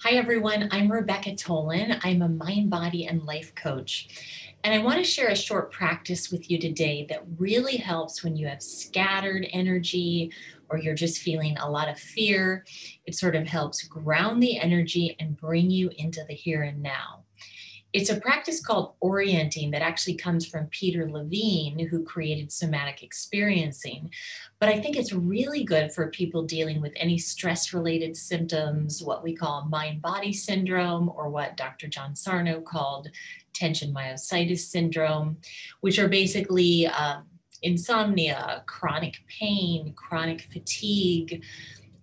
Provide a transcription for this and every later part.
Hi, everyone. I'm Rebecca Tolin. I'm a mind, body, and life coach. And I want to share a short practice with you today that really helps when you have scattered energy or you're just feeling a lot of fear. It sort of helps ground the energy and bring you into the here and now. It's a practice called orienting that actually comes from Peter Levine, who created somatic experiencing. But I think it's really good for people dealing with any stress related symptoms, what we call mind body syndrome, or what Dr. John Sarno called tension myositis syndrome, which are basically insomnia, chronic pain, chronic fatigue,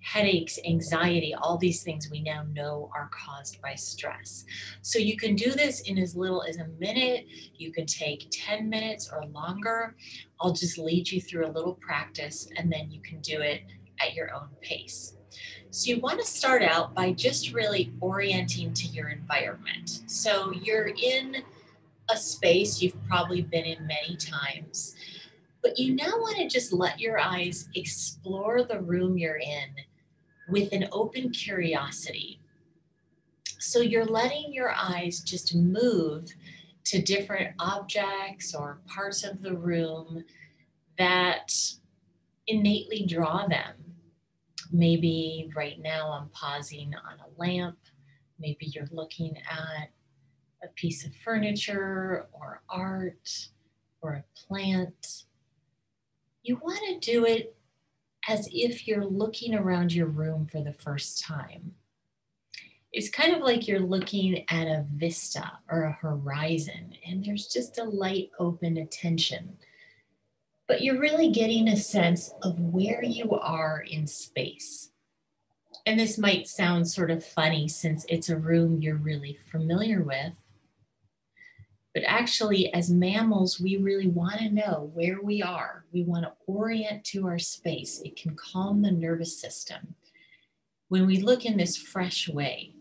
headaches, anxiety, all these things we now know are caused by stress. So you can do this in as little as a minute. You can take 10 minutes or longer. I'll just lead you through a little practice and then you can do it at your own pace. So you want to start out by just really orienting to your environment. So you're in a space you've probably been in many times, but you now want to just let your eyes explore the room you're in with an open curiosity. So you're letting your eyes just move to different objects or parts of the room that innately draw them. Maybe right now I'm pausing on a lamp. Maybe you're looking at a piece of furniture or art or a plant. You want to do it as if you're looking around your room for the first time. It's kind of like you're looking at a vista or a horizon, and there's just a light, open attention. But you're really getting a sense of where you are in space. And this might sound sort of funny since it's a room you're really familiar with. But actually, as mammals, we really want to know where we are. We want to orient to our space. It can calm the nervous system when we look in this fresh way.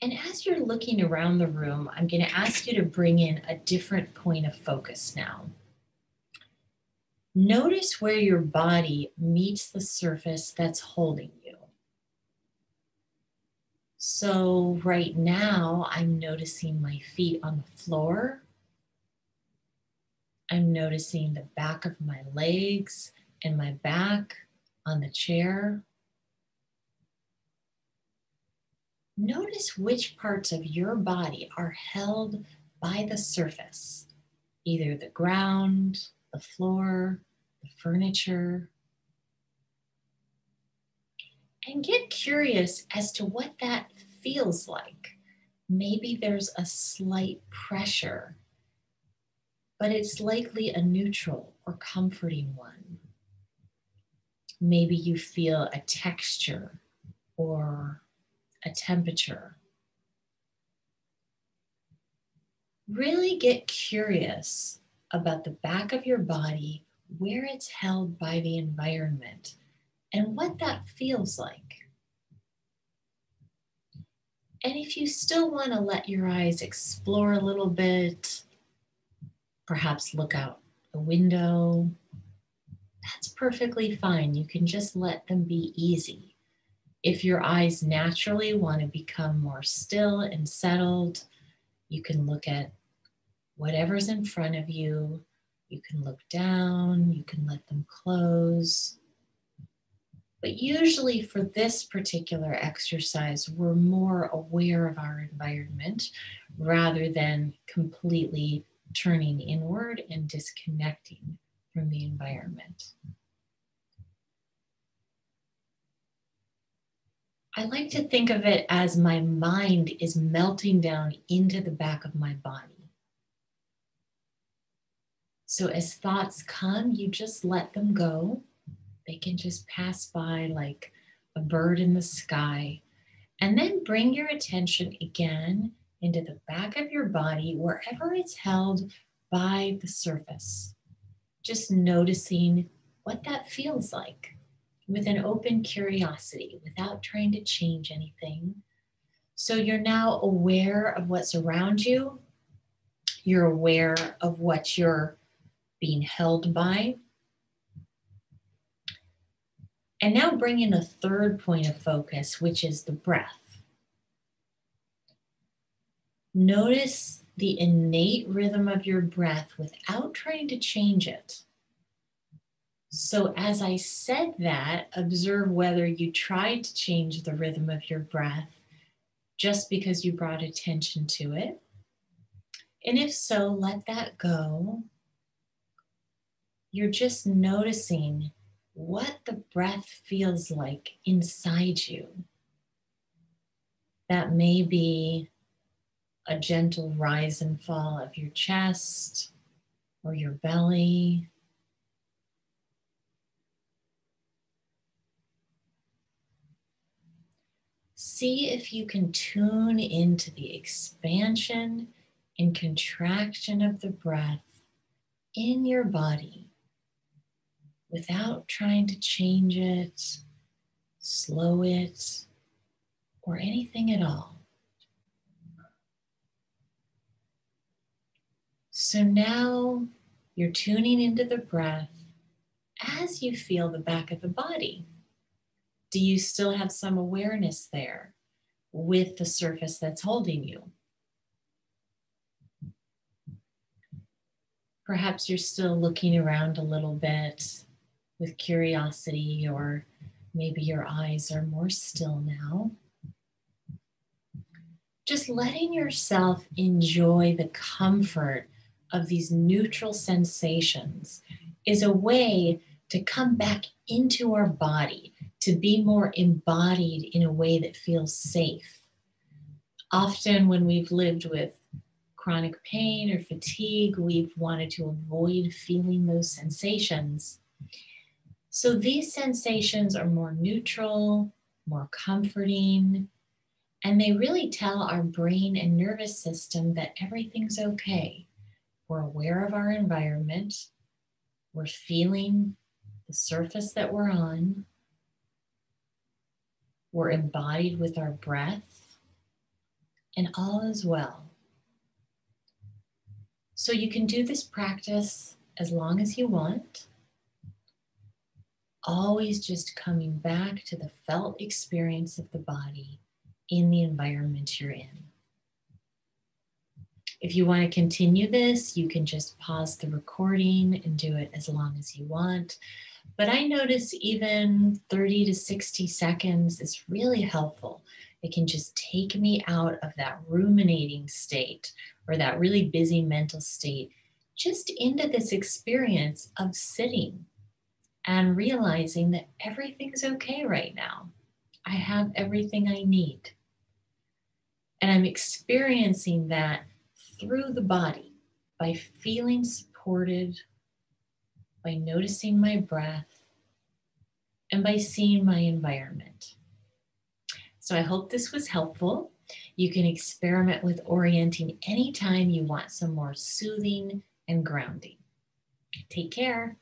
And as you're looking around the room, I'm going to ask you to bring in a different point of focus now. Notice where your body meets the surface that's holding you. So right now, I'm noticing my feet on the floor. I'm noticing the back of my legs and my back on the chair. Notice which parts of your body are held by the surface, either the ground, the floor, the furniture. And get curious as to what that feels like. Maybe there's a slight pressure, but it's likely a neutral or comforting one. Maybe you feel a texture or a temperature. Really get curious about the back of your body, where it's held by the environment, and what that feels like. And if you still want to let your eyes explore a little bit, perhaps look out the window, that's perfectly fine. You can just let them be easy. If your eyes naturally want to become more still and settled, you can look at whatever's in front of you. You can look down, you can let them close. But usually for this particular exercise, we're more aware of our environment rather than completely turning inward and disconnecting from the environment. I like to think of it as my mind is melting down into the back of my body. So as thoughts come, you just let them go. They can just pass by like a bird in the sky. And then bring your attention again into the back of your body, wherever it's held by the surface. Just noticing what that feels like with an open curiosity without trying to change anything. So you're now aware of what's around you. You're aware of what you're being held by. And now bring in a third point of focus, which is the breath. Notice the innate rhythm of your breath without trying to change it. So as I said that, observe whether you tried to change the rhythm of your breath just because you brought attention to it. And if so, let that go. You're just noticing what the breath feels like inside you. That may be a gentle rise and fall of your chest or your belly. See if you can tune into the expansion and contraction of the breath in your body without trying to change it, slow it, or anything at all. So now you're tuning into the breath as you feel the back of the body. Do you still have some awareness there with the surface that's holding you? Perhaps you're still looking around a little bit with curiosity, or maybe your eyes are more still now. Just letting yourself enjoy the comfort of these neutral sensations is a way to come back into our body, to be more embodied in a way that feels safe. Often when we've lived with chronic pain or fatigue, we've wanted to avoid feeling those sensations. So these sensations are more neutral, more comforting, and they really tell our brain and nervous system that everything's okay. We're aware of our environment. We're feeling the surface that we're on. We're embodied with our breath, and all is well. So you can do this practice as long as you want. Always just coming back to the felt experience of the body in the environment you're in. If you want to continue this, you can just pause the recording and do it as long as you want. But I notice even 30 to 60 seconds is really helpful. It can just take me out of that ruminating state or that really busy mental state, just into this experience of sitting and realizing that everything's okay right now. I have everything I need. And I'm experiencing that through the body by feeling supported, by noticing my breath, and by seeing my environment. So I hope this was helpful. You can experiment with orienting anytime you want some more soothing and grounding. Take care.